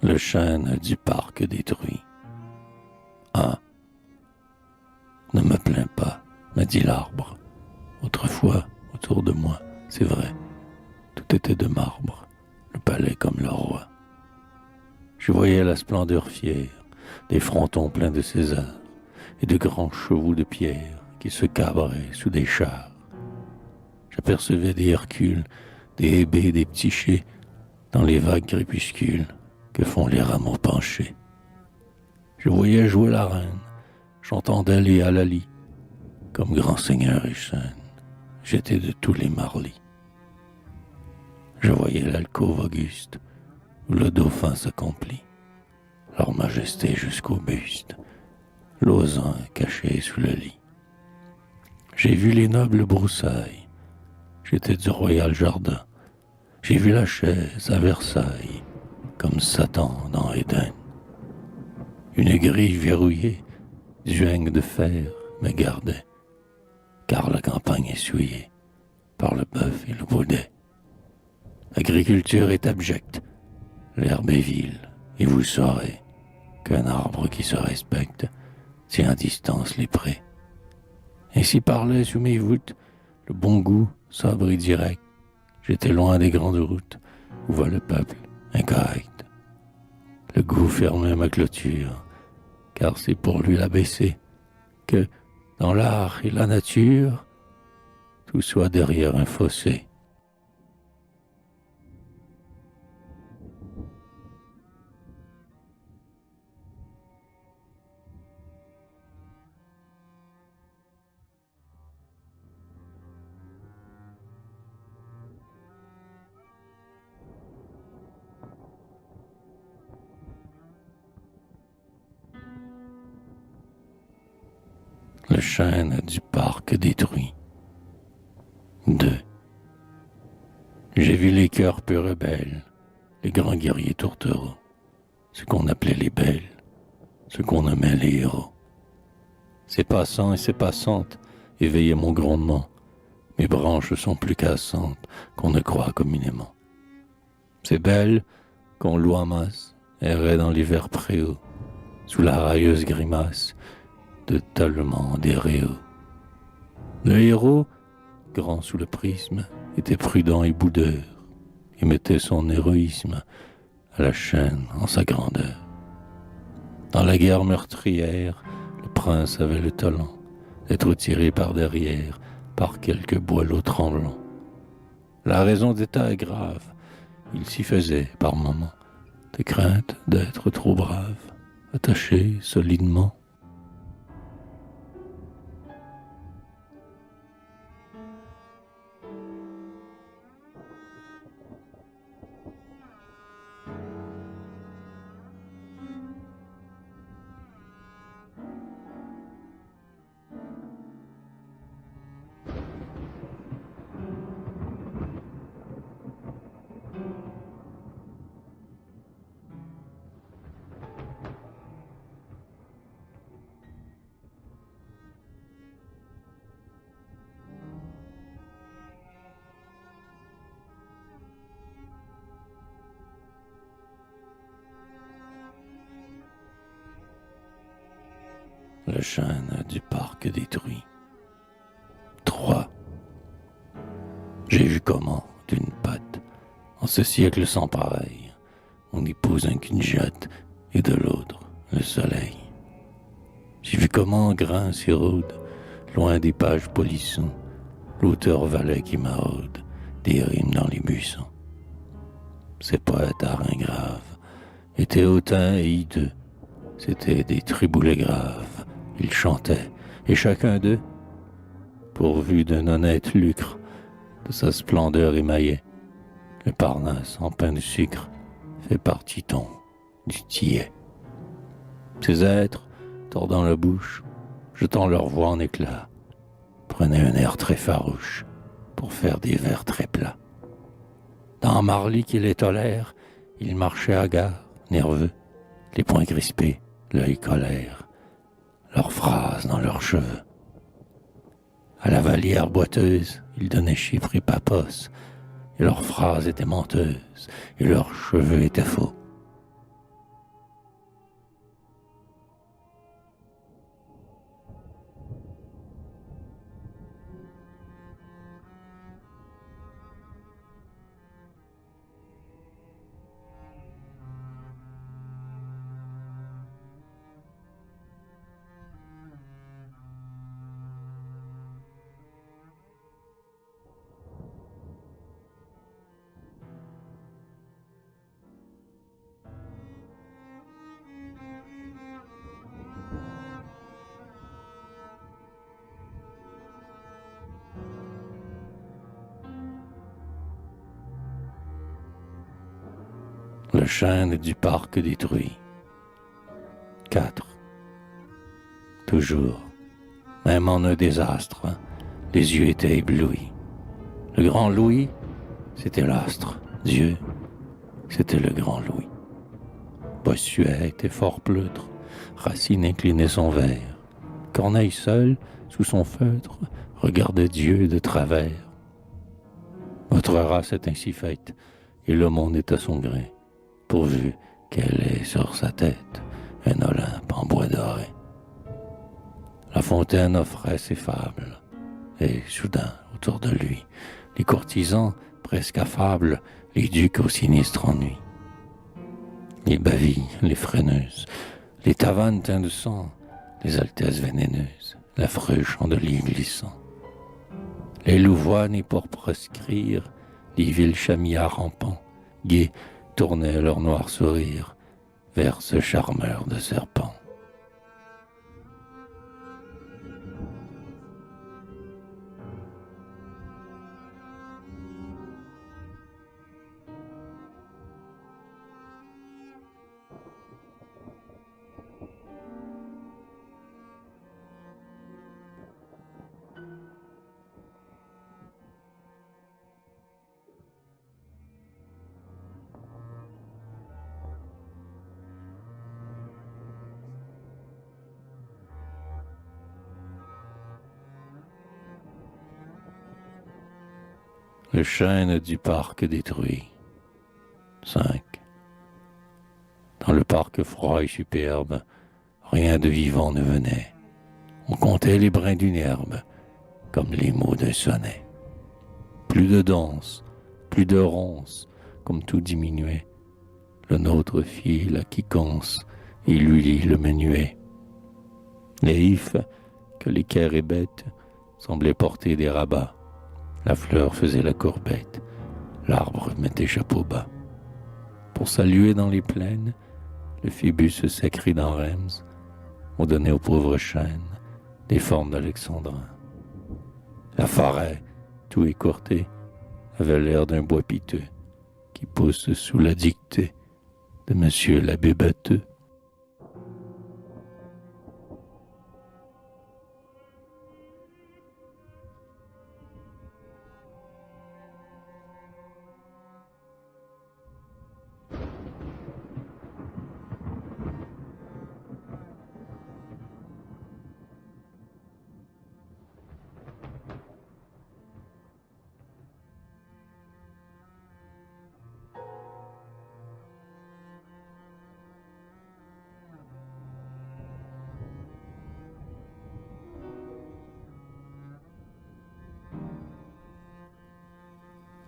Le chêne du parc détruit. Ah, ne me plains pas, m'a dit l'arbre. Autrefois, autour de moi, c'est vrai, tout était de marbre, le palais comme le roi. Je voyais la splendeur fière des frontons pleins de César et de grands chevaux de pierre qui se cabraient sous des chars. J'apercevais des Hercules, des hébés, des Ptichés dans les vagues crépuscules que font les rameaux penchés. Je voyais jouer la reine, j'entendais les halalis, comme grand seigneur et chêne, j'étais de tous les marlis. Je voyais l'alcôve auguste, où le dauphin s'accomplit, leur majesté jusqu'au buste, l'osant caché sous le lit. J'ai vu les nobles broussailles, j'étais du royal jardin, j'ai vu la chaise à Versailles, comme Satan dans Éden. Une grille verrouillée, duègne de fer me gardait, car la campagne est souillée par le bœuf et le baudet. L'agriculture est abjecte, l'herbe est vile, et vous saurez qu'un arbre qui se respecte tient à distance les prés. Ainsi parlait sous mes voûtes le bon goût sobre et direct. J'étais loin des grandes routes où va le peuple incorrect. Le goût fermait ma clôture, car c'est pour lui l'abaisser que, dans l'art et la nature, tout soit derrière un fossé. Le chêne du parc détruit. 2. J'ai vu les cœurs peu rebelles, les grands guerriers tourtereaux, ce qu'on appelait les belles, ce qu'on nommait les héros. Ces passants et ces passantes éveillaient mon grondement, mes branches sont plus cassantes qu'on ne croit communément. Ces belles, qu'on loue en masse, erraient dans les verts préaux, sous la railleuse grimace de tellement des réaux. Le héros, grand sous le prisme, était prudent et boudeur, et mettait son héroïsme à la chaîne en sa grandeur. Dans la guerre meurtrière, le prince avait le talent d'être tiré par derrière par quelque boileau tremblant. La raison d'état est grave, il s'y faisait, par moments, des craintes d'être trop brave, attaché solidement. Le chêne du parc détruit. 3. J'ai vu comment, d'une patte, en ce siècle sans pareil, on épouse un cunjate et de l'autre le soleil. J'ai vu comment grince et rôde, loin des pages polissons, l'auteur valet qui maraude des rimes dans les buissons. Ces poètes à reins graves étaient hautains et hideux, c'étaient des triboulets graves. Ils chantaient, et chacun d'eux, pourvu d'un honnête lucre, de sa splendeur émaillée, le Parnasse en pain de sucre fait partie-ton du tillet. Ces êtres, tordant la bouche, jetant leur voix en éclats, prenaient un air très farouche pour faire des vers très plats. Dans Marly qui les tolère, ils marchaient hagards, nerveux, les poings crispés, l'œil colère, leurs phrases dans leurs cheveux. À la valière boiteuse, ils donnaient chiffres et papos, et leurs phrases étaient menteuses, et leurs cheveux étaient faux. Le chêne du parc détruit. 4. Toujours, même en un désastre, les yeux étaient éblouis. Le grand Louis, c'était l'astre. Dieu, c'était le grand Louis. Bossuet était fort pleutre. Racine inclinait son verre. Corneille seul, sous son feutre, regardait Dieu de travers. Votre race est ainsi faite, et le monde est à son gré, pourvu qu'elle ait sur sa tête un Olympe en bois doré. La Fontaine offrait ses fables, et soudain, autour de lui, les courtisans, presque affables, les ducs au sinistre ennui. Les bavilles, les freineuses, les tavannes teintes de sang, les altesses vénéneuses, l'affreux chandelier glissant. Les louvois nés pour proscrire, les villes chamillards rampants, gais, tournaient leur noir sourire vers ce charmeur de serpents. Le chêne du parc détruit. 5. Dans le parc froid et superbe, rien de vivant ne venait. On comptait les brins d'une herbe, comme les mots d'un sonnet. Plus de danse, plus de ronces, comme tout diminuait. Le nôtre fit la quiconce, et lui le menuet. Naïf, que l'équerre et bête semblaient porter des rabats. La fleur faisait la courbette, l'arbre mettait chapeau bas. Pour saluer dans les plaines, le phébus sacré dans Reims, on donnait aux pauvres chênes des formes d'alexandrin. La forêt, tout écourtée, avait l'air d'un bois piteux qui pousse sous la dictée de Monsieur l'abbé Batteux.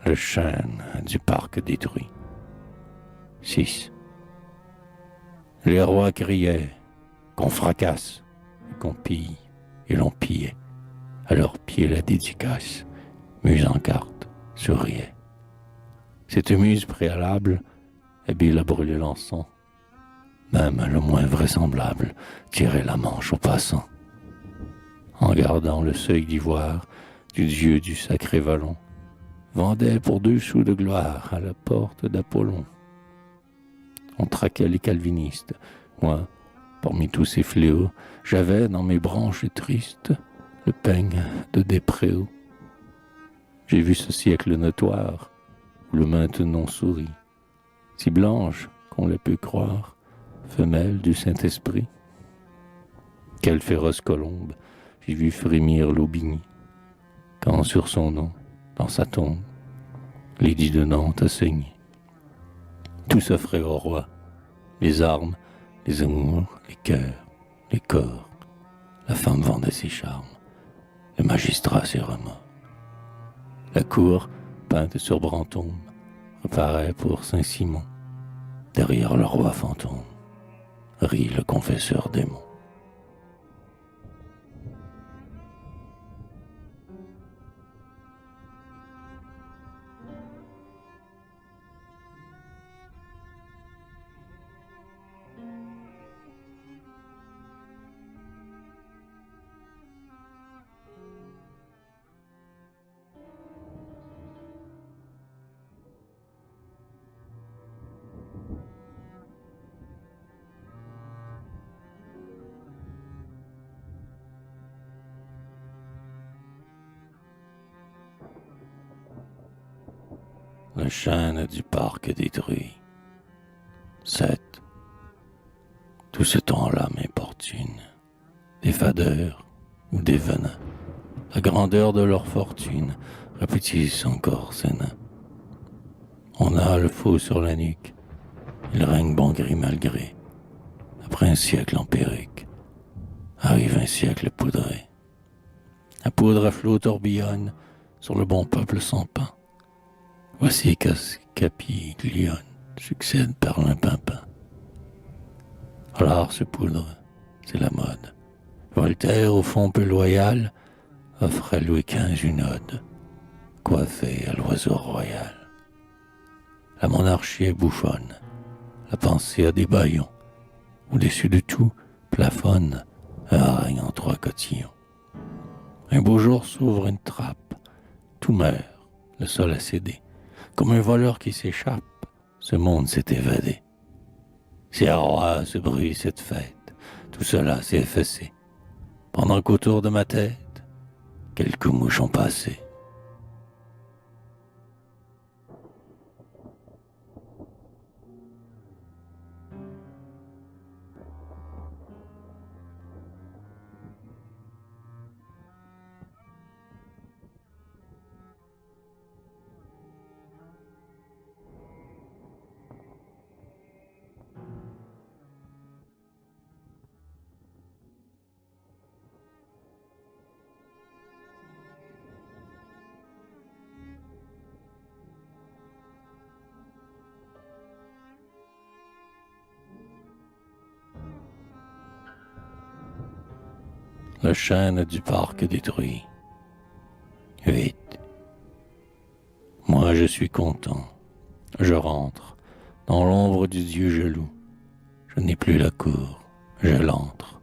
Le chêne du parc détruit. 6. Les rois criaient qu'on fracasse, qu'on pille, et l'on pillait. À leurs pieds la dédicace, muse en carte, souriait. Cette muse préalable, habile à brûler l'encens, même le moins vraisemblable, tirait la manche au passant. En gardant le seuil d'ivoire du dieu du sacré vallon, vendait pour 2 sous de gloire à la porte d'Apollon. On traquait les calvinistes. Moi, parmi tous ces fléaux, j'avais dans mes branches tristes le peigne de Despréaux. J'ai vu ce siècle notoire où le maintenant sourit, si blanche qu'on le peut croire, femelle du Saint-Esprit. Quelle féroce colombe j'ai vu frémir l'Aubigny, quand sur son nom, dans sa tombe, l'édit de Nantes a saigné. Tout s'offrait au roi, les armes, les amours, les cœurs, les corps. La femme vendait ses charmes, le magistrat ses remords. La cour, peinte sur Brantôme, reparaît pour Saint-Simon. Derrière le roi fantôme, rit le confesseur démon. Le chêne du parc détruit. 7. Tout ce temps-là m'importune. Des fadeurs ou des venins, la grandeur de leur fortune répétissent encore ces nains. On a le faux sur la nuque, il règne bon gré mal gré. Après un siècle en perruque, arrive un siècle poudré. La poudre à flot tourbillonne sur le bon peuple sans pain. Voici qu'Api Glion succède par l'impimpin. Alors ce poudre, c'est la mode. Voltaire, au fond peu loyal, offre à Louis XV une ode, coiffée à l'oiseau royal. La monarchie est bouffonne, la pensée a des bâillons. Au-dessus de tout, plafonne un règne en 3 cotillons. Un beau jour s'ouvre une trappe, tout meurt, le sol a cédé. Comme un voleur qui s'échappe, ce monde s'est évadé. Ces rois, ce bruit, cette fête, tout cela s'est effacé. Pendant qu'autour de ma tête, quelques mouches ont passé. Le chêne du parc détruit. 8. Moi je suis content. Je rentre dans l'ombre du dieu jaloux. Je n'ai plus la cour, je l'entre.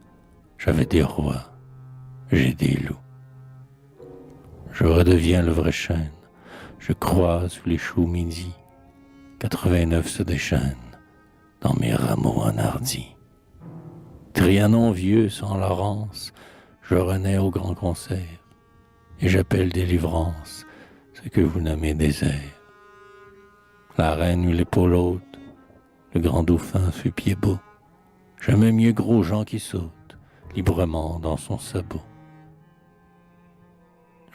J'avais des rois, j'ai des loups. Je redeviens le vrai chêne. Je crois sous les choux midi. 89 se déchaînent dans mes rameaux enhardis. Trianon vieux sans Laurence, je renais au grand concert, et j'appelle délivrance ce que vous nommez désert. La reine eut l'épaule haute, le grand dauphin fut pied beau, jamais mieux gros Jean qui saute librement dans son sabot.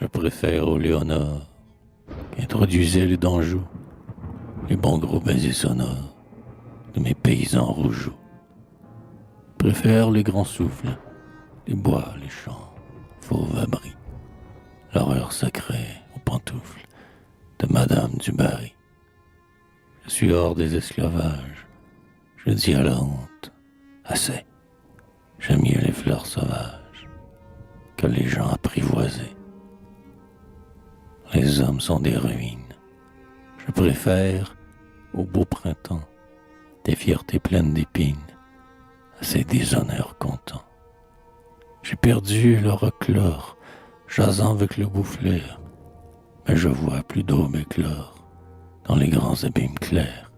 Je préfère au Léonore, qui introduisait le d'Anjou, les bons gros baisers sonores de mes paysans rougeaux. Je préfère les grands souffles, les bois, les champs, fauves abris, l'horreur sacrée aux pantoufles de Madame du Barry. Je suis hors des esclavages, je dis à la honte, assez, j'aime mieux les fleurs sauvages que les gens apprivoisés. Les hommes sont des ruines, je préfère au beau printemps des fiertés pleines d'épines à ces déshonneurs contents. J'ai perdu le roquelaure, jasant avec le bouffleur, mais je vois plus d'aube éclore dans les grands abîmes clairs.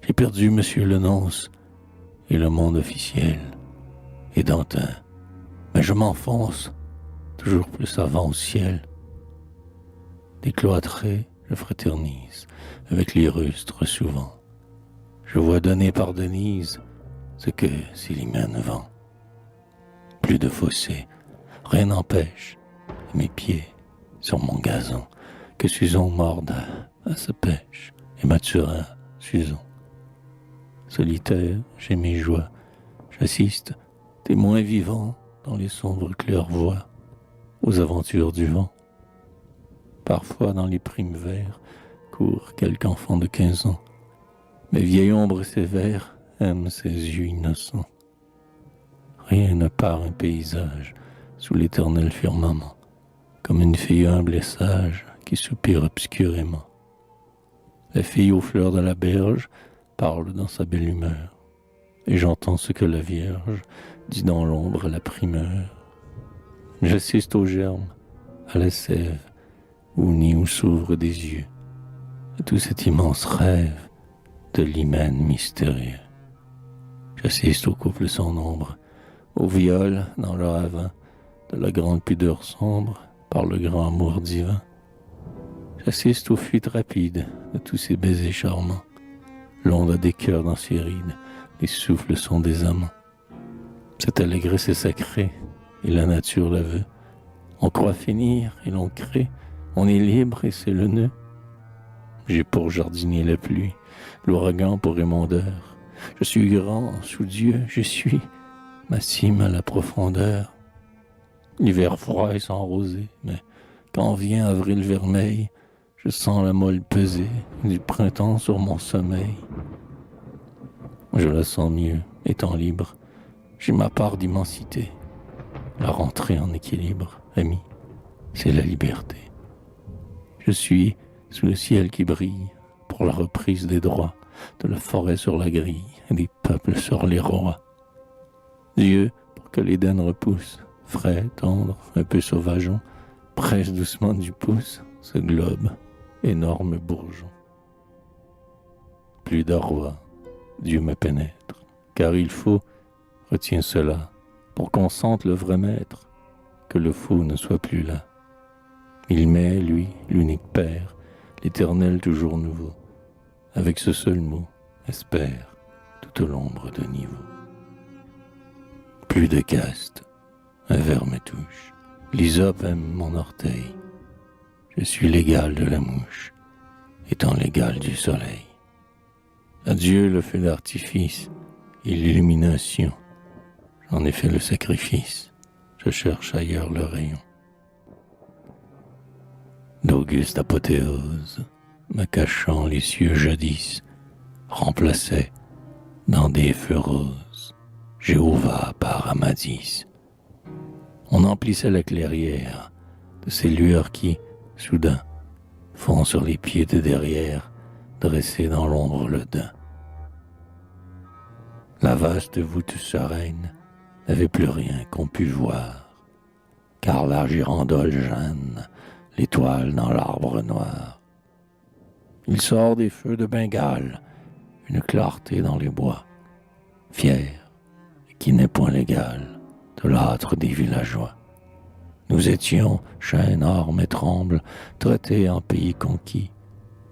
J'ai perdu Monsieur le Nonce et le monde officiel, et Dantin, mais je m'enfonce toujours plus avant au ciel. Décloîtré, je fraternise avec les rustres souvent. Je vois donner par Denise ce que Célimène vend. Plus de fossé, rien n'empêche à mes pieds sur mon gazon que Suzon morde à sa pêche et Mathurin Suzon. Solitaire, j'ai mes joies, j'assiste, témoin vivant dans les sombres claires-voies, aux aventures du vent. Parfois dans les primes verts court quelque enfant de 15 ans, mais vieille ombre sévère aime ses yeux innocents. Rien ne part un paysage sous l'éternel firmament, comme une fille humble et sage qui soupire obscurément. La fille aux fleurs de la berge parle dans sa belle humeur, et j'entends ce que la Vierge dit dans l'ombre à la primeur. J'assiste aux germes, à la sève, au nid où s'ouvrent des yeux, à tout cet immense rêve de l'hymen mystérieux. J'assiste au couple sans nombre, au viol dans le ravin de la grande pudeur sombre par le grand amour divin. J'assiste aux fuites rapides de tous ces baisers charmants. L'onde a des cœurs dans ses rides, les souffles sont des amants. Cette allégresse est sacrée, et la nature la veut. On croit finir, et l'on crée, on est libre, et c'est le nœud. J'ai pour jardinier la pluie, l'ouragan pour émondeur. Je suis grand, sous Dieu, je suis ma cime à la profondeur. L'hiver froid est sans rosée, mais quand vient avril vermeil, je sens la molle peser du printemps sur mon sommeil. Je la sens mieux, étant libre. J'ai ma part d'immensité. La rentrée en équilibre, ami, c'est la liberté. Je suis sous le ciel qui brille pour la reprise des droits, de la forêt sur la grille et des peuples sur les rois. Dieu, pour que l'Éden repousse, frais, tendre, un peu sauvageon, presse doucement du pouce ce globe, énorme bourgeon. Plus d'un roi, Dieu me pénètre, car il faut, retiens cela, pour qu'on sente le vrai maître, que le faux ne soit plus là. Il met, lui, l'unique Père, l'éternel toujours nouveau, avec ce seul mot, espère, toute l'ombre de niveau. Plus de caste, un ver me touche, l'hysope aime mon orteil, je suis l'égal de la mouche, étant l'égal du soleil. Adieu le feu d'artifice et l'illumination, j'en ai fait le sacrifice, je cherche ailleurs le rayon. D'auguste apothéose, me cachant les cieux jadis, remplaçait dans des feux roses, Jéhovah par Amadis. On emplissait la clairière de ces lueurs qui, soudain, font sur les pieds de derrière, dressés dans l'ombre le daim. La vaste voûte sereine n'avait plus rien qu'on pût voir, car la girandole jeanne, l'étoile dans l'arbre noir. Il sort des feux de Bengale, une clarté dans les bois, fier, qui n'est point l'égal de l'âtre des villageois. Nous étions, chênes, armes et trembles, traités en pays conquis,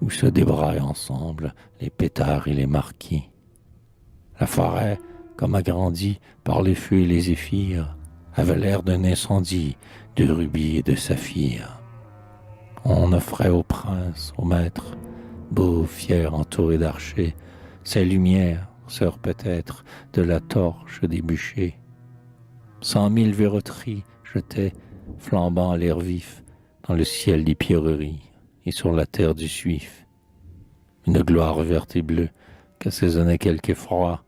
où se débraillent ensemble les pétards et les marquis. La forêt, comme agrandie par les feux et les zéphyrs, avait l'air d'un incendie de rubis et de saphirs. On offrait au prince, au maître, beau, fier, entouré d'archers, ses lumières, sœurs peut-être de la torche des bûchers. 100 000 verroteries jetaient, flambant à l'air vif, dans le ciel des pierreries et sur la terre du Suif. Une gloire verte et bleue qu'assaisonnait quelque effroi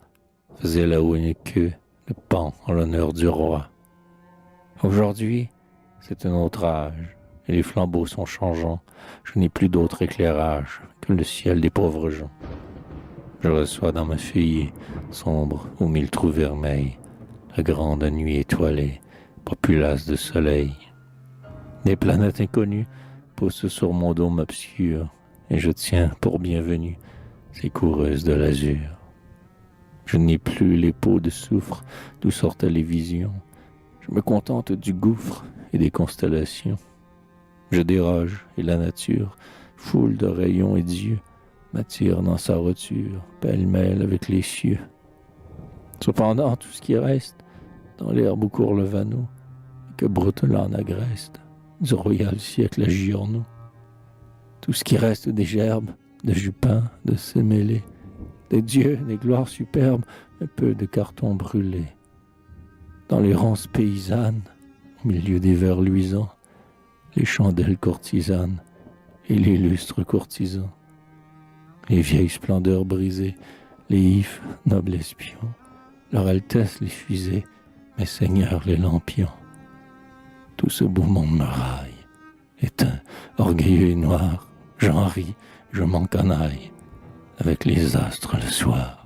faisait là-haut une queue de pan en l'honneur du roi. Aujourd'hui, c'est un autre âge, et les flambeaux sont changeants. Je n'ai plus d'autre éclairage que le ciel des pauvres gens. Je reçois dans ma feuillée sombre aux 1000 trous vermeils la grande nuit étoilée, populace de soleil. Des planètes inconnues poussent sur mon dôme obscur, et je tiens pour bienvenue ces coureuses de l'azur. Je n'ai plus les peaux de soufre d'où sortaient les visions. Je me contente du gouffre et des constellations. Je déroge, et la nature, foule de rayons et d'yeux, m'attire dans sa roture, pêle-mêle avec les cieux. Cependant, tout ce qui reste, dans l'herbe où court le vanneau, et que broutelant agreste, du royal siècle à Giorno. Tout ce qui reste des gerbes, de jupins, de sémélés, des dieux, des gloires superbes, un peu de carton brûlé. Dans les ronces paysannes, au milieu des vers luisants, les chandelles courtisanes et les lustres courtisans, les vieilles splendeurs brisées, les ifs, nobles espions, leur altesse les fusées, mes seigneurs les lampions. Tout ce beau monde me raille, éteint, orgueilleux et noir, j'en ris, je m'en canaille, avec les astres le soir.